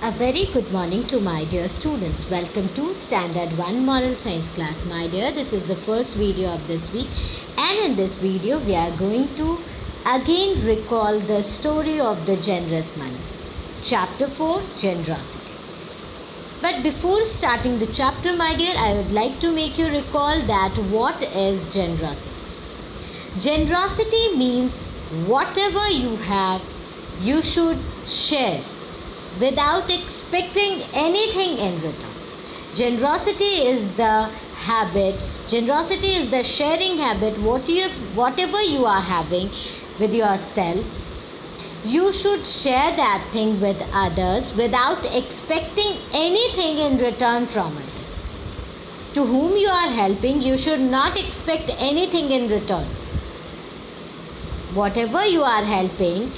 A very good morning to my dear students. Welcome to Standard 1 Moral Science class. My dear, this is the first video of this week, and in this video we are going to again recall the story of the generous man. Chapter 4, Generosity. But before starting the chapter, my dear, I would like to make you recall that what is generosity. Generosity means whatever you have, you should share without expecting anything in return. Generosity is the habit, generosity is the sharing habit. Whatever you are having with yourself, you should share that thing with others without expecting anything in return from others. To whom you are helping, you should not expect anything in return. Whatever you are helping,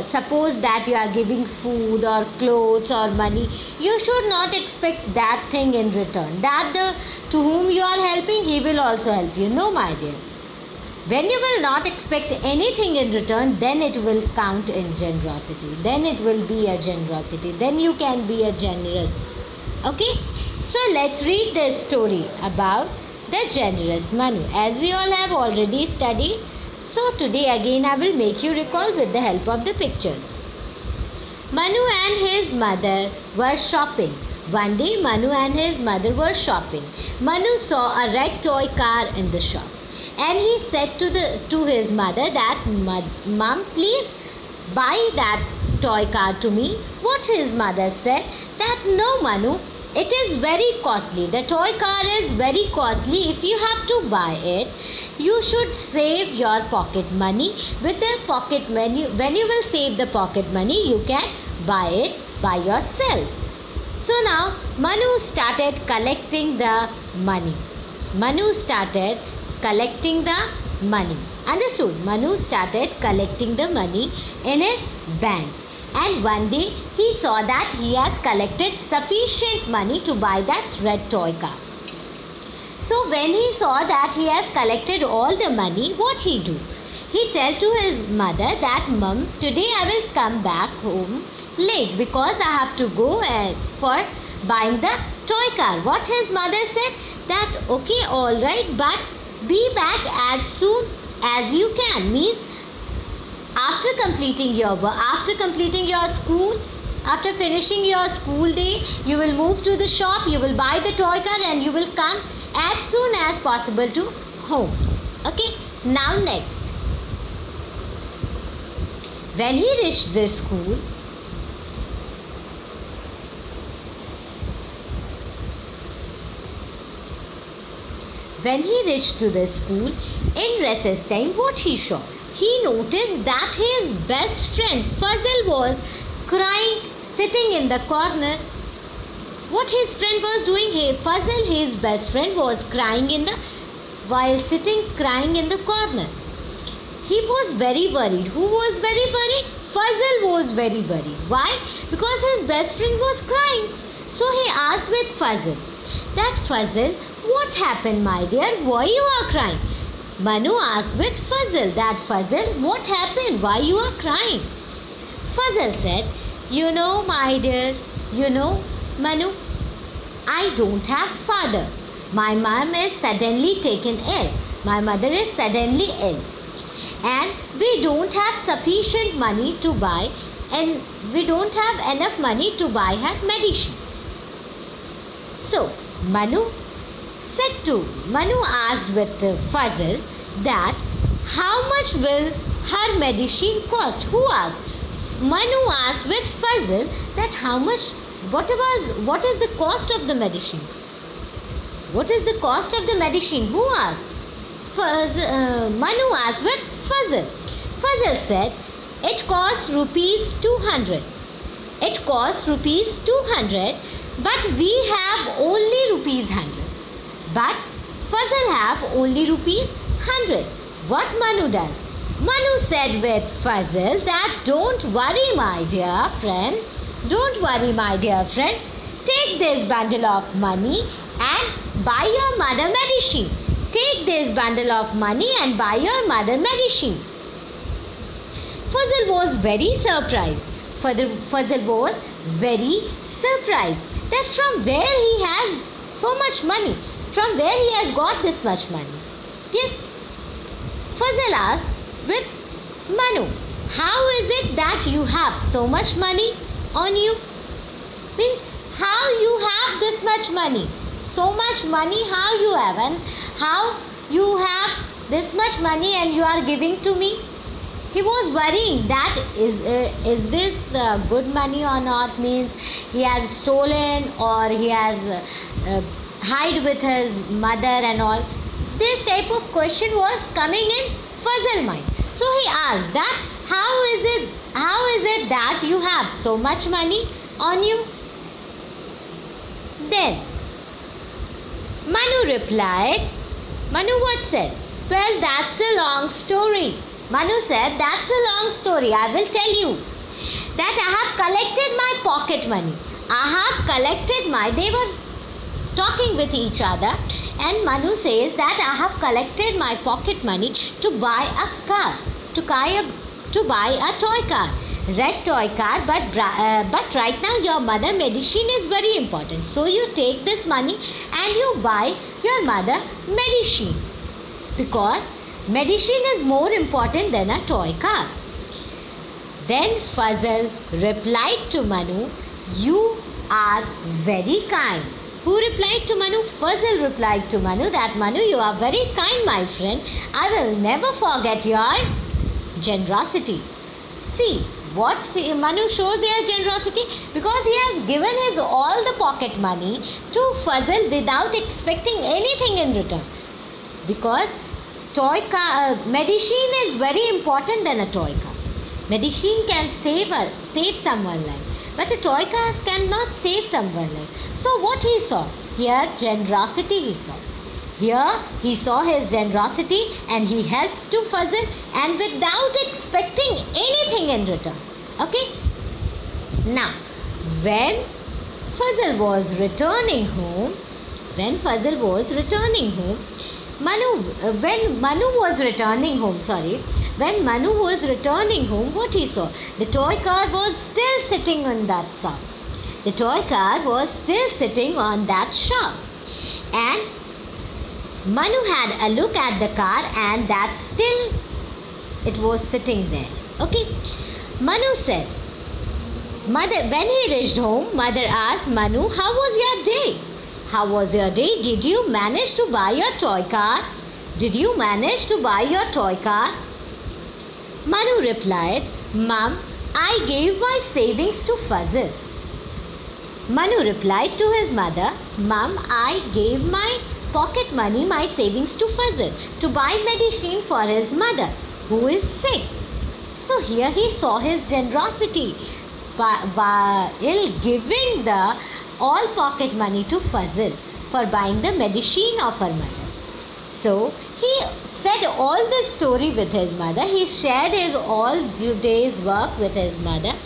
suppose that you are giving food or clothes or money, you should not expect that thing in return. To whom you are helping, he will also help you. No, my dear. When you will not expect anything in return, then it will count in generosity. Then it will be a generosity. Then you can be a generous. Okay? So let's read the story about the generous Manu. As we all have already studied, so today again I will make you recall with the help of the pictures. Manu and his mother were shopping. One day Manu and his mother were shopping. Manu saw a red toy car in the shop, and he said to his mother that, "Mom, please buy that toy car to me." What his mother said that, "No, Manu, it is very costly. The toy car is very costly. If you have to buy it, you should save your pocket money. With the pocket money, when you will save the pocket money, you can buy it by yourself." So now Manu started collecting the money. Understood? Manu started collecting the money in his bank. And one day he saw that he has collected sufficient money to buy that red toy car. So when he saw that he has collected all the money, what he do? He tell to his mother that, "Mom, today I will come back home late because I have to go for buying the toy car." What his mother said that, "Okay, all right, but be back as soon as you can." Means after completing your school, after finishing your school day, you will move to the shop, you will buy the toy car, and you will come as soon as possible to home. Okay, now next. When he reached the school, in recess time, what he saw? He noticed that his best friend Fazil was crying, sitting in the corner. What his friend was doing? Fazil, his best friend, was crying while sitting crying in the corner. He was very worried. Who was very worried? Fazil was very worried. Why? Because his best friend was crying. So he asked with Fazil that, "Fazil, what happened, my dear? Why you are crying?" Manu asked with Fazil that, "Fazil, what happened? Why you are crying?" Fazil said, my dear, Manu, I don't have father. My mom is suddenly taken ill. My mother is suddenly ill. And we don't have sufficient money to buy, and we don't have enough money to buy her medicine." So, Manu asked with Fazil that, "How much will her medicine cost?" Who asked? Manu asked with Fazil that what is the cost of the medicine? What is the cost of the medicine? Who asked? Manu asked with Fazil. Fazil said, "It costs rupees 200. It costs rupees 200, but we have only rupees 100. But Fazil have only rupees 100. What Manu does? Manu said with Fazil that, "Don't worry, my dear friend. Don't worry, my dear friend. Take this bundle of money and buy your mother medicine. Take this bundle of money and buy your mother medicine." Fazil was very surprised. Fazil was very surprised that from where he has so much money, from where he has got this much money. Yes, Fazal asked with Manu, how is it that you have so much money on you? Means how you have this much money? So much money how you have, and how you have this much money and you are giving to me? He was worrying that is this good money or not, means he has stolen or he has hide with his mother and all. This type of question was coming in Fazal mind. So he asked that how is it that you have so much money on you? Then Manu replied, Manu what said? Well, that's a long story. Manu said, that's a long story. I will tell you that I have collected my pocket money. They were talking with each other, and Manu says that I have collected my pocket money to buy a car, to buy a toy car, red toy car, but right now your mother medicine is very important. So you take this money and you buy your mother medicine, because medicine is more important than a toy car. Then Fazal replied to Manu, you are very kind. Who replied to Manu? Fazal replied to Manu that Manu, you are very kind, my friend. I will never forget your generosity. See, what Manu shows their generosity, because he has given his all the pocket money to Fazal without expecting anything in return. Because toy car medicine is very important than a toy car. Medicine can save someone's life, but a toy car cannot save someone's life. So what he saw here, generosity he saw. Here he saw his generosity and he helped to Fazal, and without expecting anything in return. Okay. Now, when Fazal was returning home, when Manu was returning home, what he saw? The toy car was still sitting on that shop. And Manu had a look at the car, and that still it was sitting there. Okay. Manu said, Mother, when he reached home, Mother asked Manu, how was your day? Did you manage to buy your toy car? Manu replied, Mom, I gave my savings to Fazal. Manu replied to his mother, Mom, I gave my pocket money, my savings to Fazal to buy medicine for his mother who is sick. So here he saw his generosity while giving the all pocket money to Fazal for buying the medicine of her mother. So he said all the story with his mother. He shared his all day's work with his mother,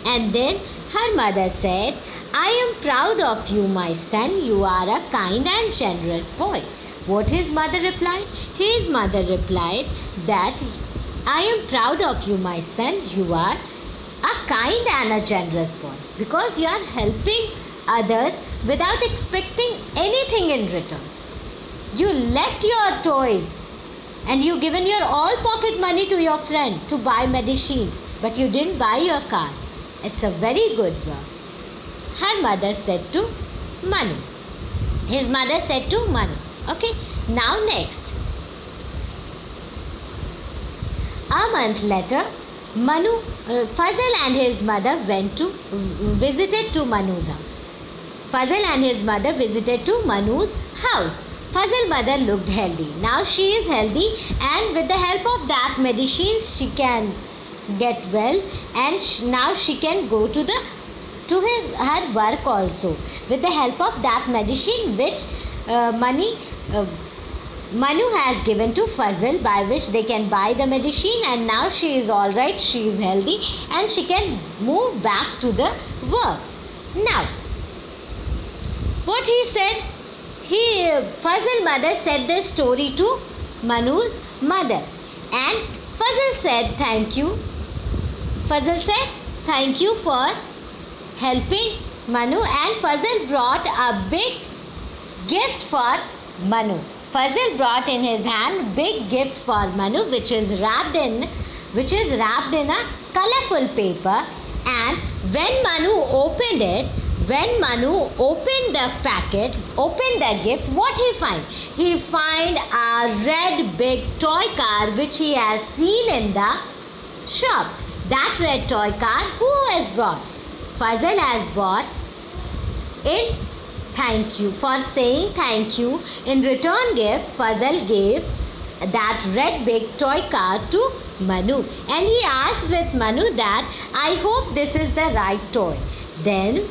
and then her mother said, I am proud of you, my son. You are a kind and generous boy. What his mother replied? His mother replied that I am proud of you, my son. You are a kind and a generous boy, because you are helping others without expecting anything in return. You left your toys and you given your all pocket money to your friend to buy medicine, but you didn't buy your car. It's a very good work. Her mother said to Manu. His mother said to Manu. Okay. Now next. A month later, Fazal and his mother visited to Manu's house. Fazal mother looked healthy. Now she is healthy, and with the help of that medicine she can get well, and now she can go to her work also with the help of that medicine which Manu has given to Fazal, by which they can buy the medicine, and now she is all right, she is healthy, and she can move back to the work. Now, what he said, Fazal mother said this story to Manu's mother, and Fazal said thank you. Fazal said thank you for helping Manu, and Fazal brought a big gift for Manu. Fazal brought in his hand big gift for Manu, which is wrapped in a colorful paper. And when Manu opened the packet, opened the gift, what he find? He find a red big toy car which he has seen in the shop. That red toy car, who has brought? Fazal has bought in thank you, for saying thank you. In return gift, Fazal gave that red big toy car to Manu, and he asked with Manu that I hope this is the right toy. Then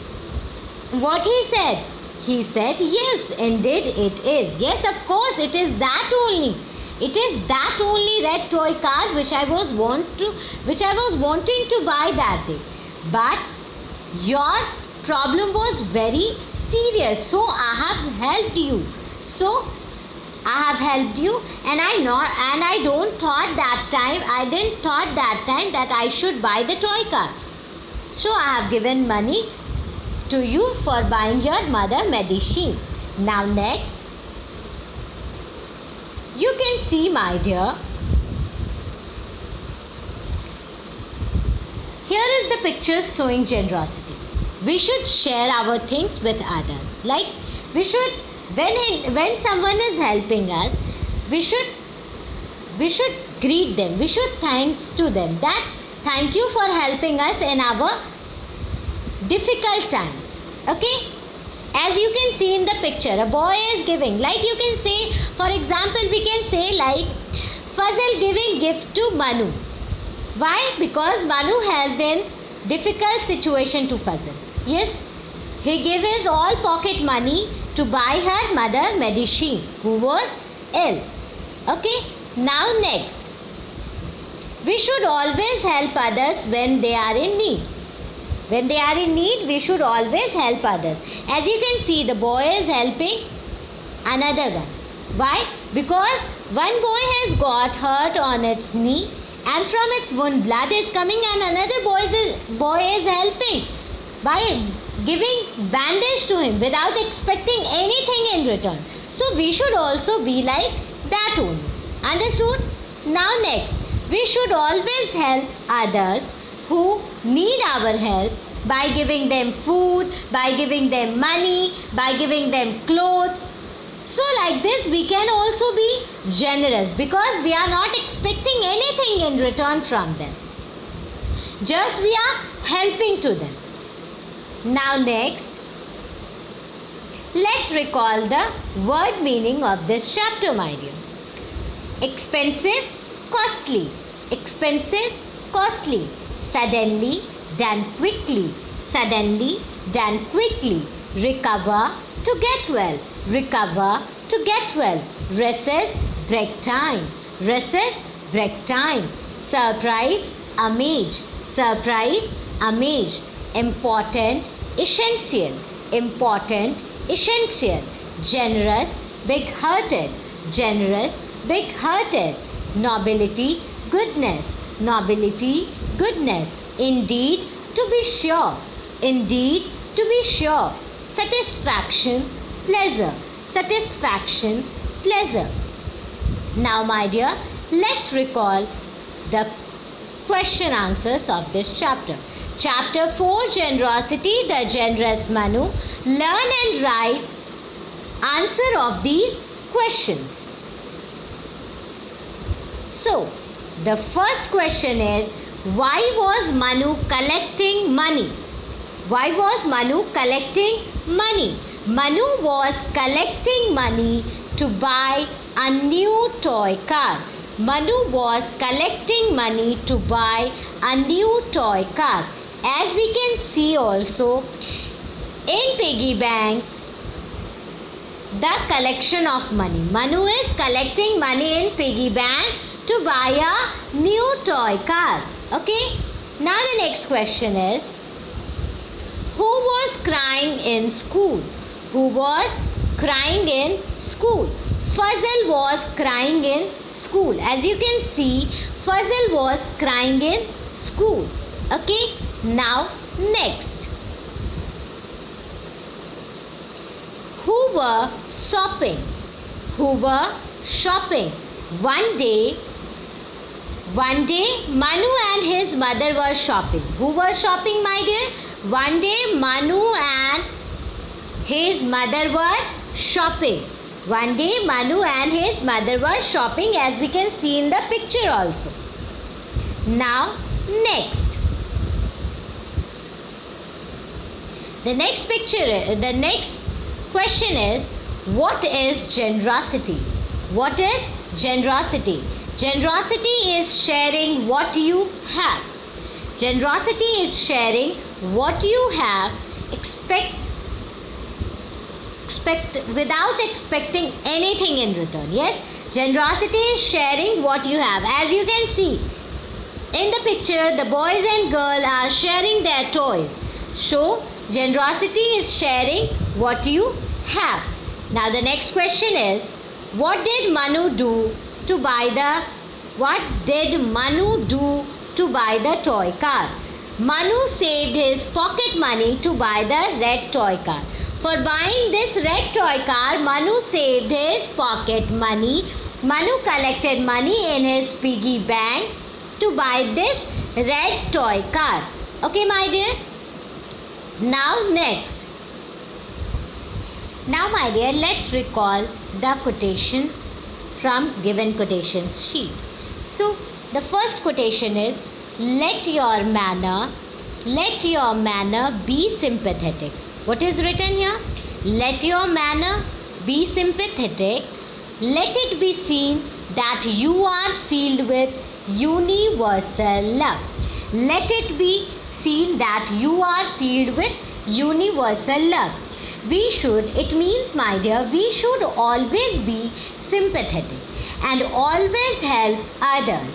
what he said? He said, yes, indeed it is. Yes, of course, it is that only. It is that only red toy car which I was wanting to buy that day. But your problem was very serious, so I have helped you. And I didn't thought that time that I should buy the toy car. So I have given money to you for buying your mother medicine. Now next, you can see, my dear, here is the picture showing generosity. We should share our things with others. Like we should, when someone is helping us, we should greet them. We should thanks to them that thank you for helping us in our difficult time. Okay, as you can see in the picture, a boy is giving, like you can say, for example, we can say like Fazal giving gift to Manu. Why? Because Manu helped in difficult situation to Fazal. Yes, he gave his all pocket money to buy her mother medicine who was ill. Okay, now next, we should always help others when they are in need. When they are in need, we should always help others. As you can see, the boy is helping another one. Why? Because one boy has got hurt on its knee, and from its wound blood is coming, and another boy is helping by giving bandage to him without expecting anything in return. So we should also be like that only. Understood? Now next, we should always help others who need our help by giving them food, by giving them money, by giving them clothes. So like this, we can also be generous because we are not expecting anything in return from them. Just we are helping to them. Now next, let's recall the word meaning of this chapter, my dear. Expensive, costly. Expensive, costly. Suddenly, done quickly. Suddenly, done quickly. Recover, to get well. Recover, to get well. Recess, break time. Recess, break time. Surprise, amaze. Surprise, amaze. Important, essential. Important, essential. Generous, big-hearted. Generous, big-hearted. Nobility, goodness. Nobility, goodness. Indeed, to be sure. Indeed, to be sure. Satisfaction, pleasure. Satisfaction, pleasure. Now, my dear, let's recall the question answers of this chapter. Chapter 4, Generosity, the generous Manu. Learn and write answer of these questions. So, the first question is, why was Manu collecting money? Why was Manu collecting money? Manu was collecting money to buy a new toy car. Manu was collecting money to buy a new toy car. As we can see also, in piggy bank, the collection of money. Manu is collecting money in piggy bank to buy a new toy car. Okay. Now the next question is, who was crying in school? Who was crying in school? Fazal was crying in school. As you can see, Fazal was crying in school. Okay. Now next, were shopping. Who were shopping? One day, Manu and his mother were shopping. Who were shopping, my dear? One day, Manu and his mother were shopping. One day, Manu and his mother were shopping, as we can see in the picture also. Now, next. The next question is, what is generosity? What is generosity? Generosity is sharing what you have. Generosity is sharing what you have, without expecting anything in return. Yes, generosity is sharing what you have. As you can see in the picture, the boys and girl are sharing their toys. So, generosity is sharing what you have. Now the next question is, what did Manu do to buy the toy car? Manu saved his pocket money to buy the red toy car. For buying this red toy car, Manu saved his pocket money. Manu collected money in his piggy bank to buy this red toy car. Okay, my dear? Now next. Now, my dear, let's recall the quotation from given quotation sheet. So, the first quotation is, let your manner be sympathetic. What is written here? Let your manner be sympathetic. Let it be seen that you are filled with universal love. Let it be seen that you are filled with universal love. It means, my dear, we should always be sympathetic and always help others.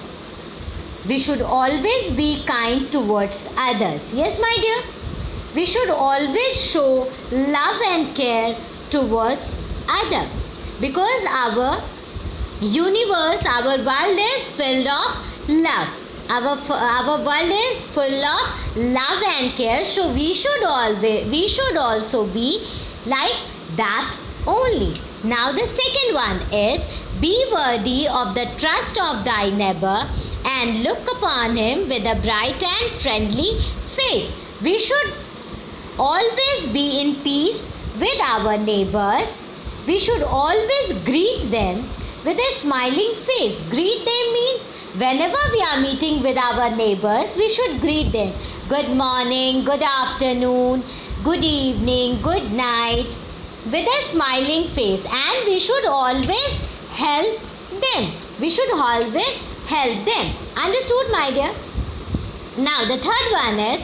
We should always be kind towards others. Yes, my dear? We should always show love and care towards others, because our universe, our world is filled of love. Our world is full of love and care, so we should also be like that only. Now the second one is, be worthy of the trust of thy neighbor and look upon him with a bright and friendly face. We should always be in peace with our neighbors. We should always greet them with a smiling face. Greet them means, whenever we are meeting with our neighbors, we should greet them. Good morning, good afternoon, good evening, good night, with a smiling face. And we should always help them. We should always help them. Understood, my dear? Now the third one is,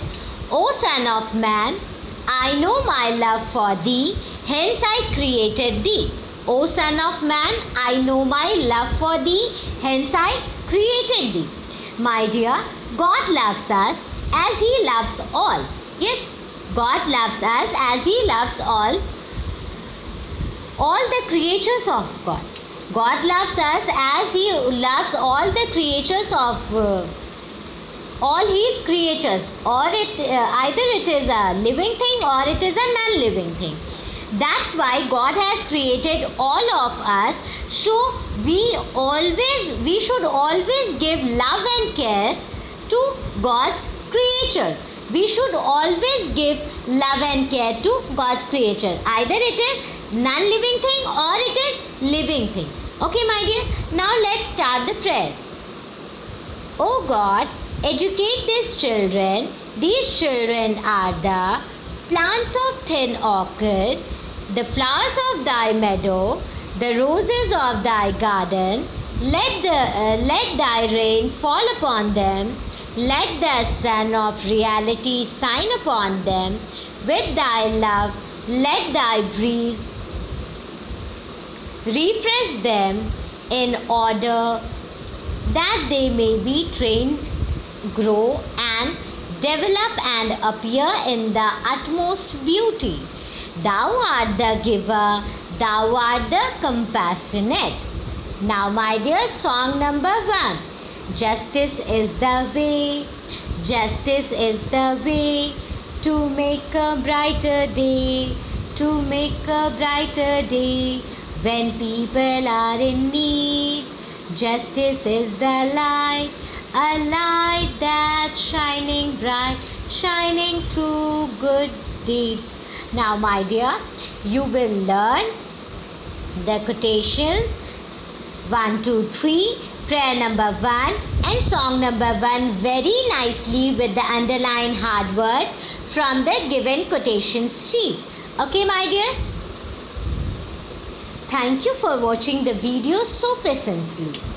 O Son of Man, I know my love for thee, hence I created thee. O Son of Man, I know my love for thee, hence I created thee. My dear, God loves us as He loves all. Yes, God loves us as He loves all the creatures of God. God loves us as He loves all the creatures of all His creatures, or either it is a living thing or it is a non-living thing. That's why God has created all of us. So we should always give love and care to God's creatures. We should always give love and care to God's creatures. Either it is non-living thing or it is living thing. Okay, my dear. Now let's start the prayers. Oh God, educate these children. These children are the plants of thin orchid, the flowers of thy meadow, the roses of thy garden. Let thy rain fall upon them. Let the sun of reality shine upon them. With thy love, let thy breeze refresh them, in order that they may be trained, grow and develop and appear in the utmost beauty. Thou art the giver, thou art the compassionate. Now, my dear, song number 1. Justice is the way, justice is the way to make a brighter day, to make a brighter day when people are in need. Justice is the light, a light that's shining bright, shining through good deeds. Now, my dear, you will learn the quotations 1, 2, 3, prayer number 1 and song number 1 very nicely with the underlined hard words from the given quotation sheet. Okay, my dear? Thank you for watching the video so patiently.